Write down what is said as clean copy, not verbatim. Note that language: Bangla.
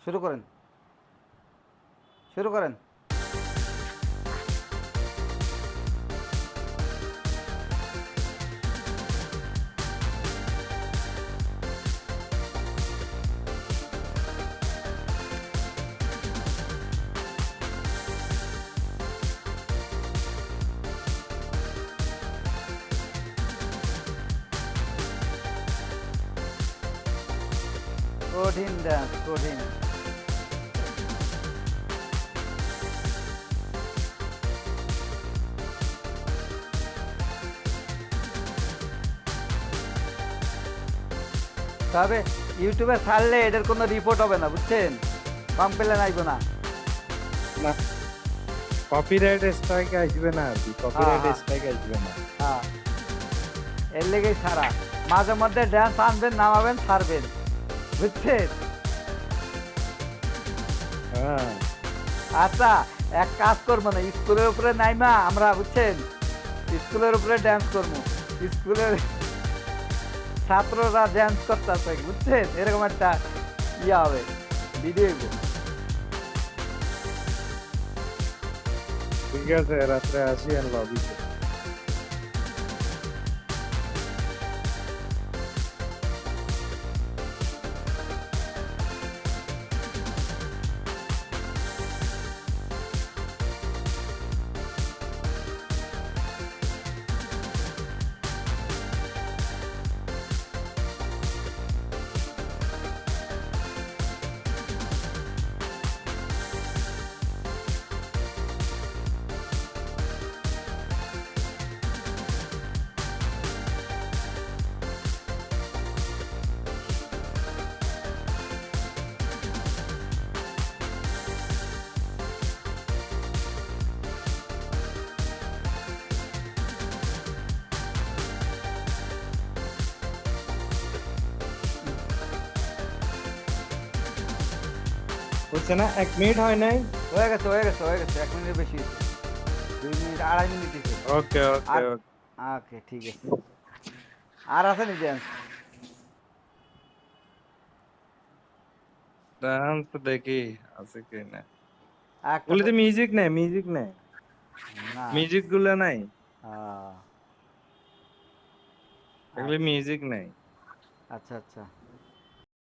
শুরু করেন, শুরু করেন। কঠিন ডান্স, কঠিন। তবে ইউটিউবে ছাড়লে এটার কোনো রিপোর্ট হবে না, বুঝছেন? কমপ্লেন আইব না। না, কপিরাইট স্ট্রাইক আসবে না আর কি, হ্যাঁ কপিরাইট হ্যাঁ স্ট্রাইক আসবে না। হ্যাঁ, এর লেগেই ছাড়া। মাঝে মধ্যে ড্যান্স আনবেন, নামাবেন, ছাড়বেন, বুঝছেন? হ্যাঁ, আচ্ছা, এক কাজ করবো না, স্কুলের উপরে নাইমা আমরা, বুঝছেন, স্কুলের উপরে ড্যান্স করবো। স্কুলের ছাত্ররা ড্যান্স করতেছে, বুঝছেন, এরকম একটা ইয়া হবে, ভিডিও হইব। ঠিক আছে, রাত্রে আসি আর লবিতে। হচ্ছে না, 1 মিনিট হয় নাই। হয়ে গেছে, হয়ে গেছে, হয়ে গেছে, 1 মিনিটের বেশি হয়েছে। 2 মিনিট, 2.5 মিনিট হয়েছে। ওকে ওকে আর ওকে। ওকে, ঠিক আছে। আর আছে নি ড্যান্স? ডান্স দেখি আছে কি না। একটা তো ওগুলিতে মিউজিক নেই, মিউজিক নেই, না। মিউজিক গুলো নাই, আহ, এগুলি আচ্ছা মিউজিক নেই। আচ্ছা আচ্ছা।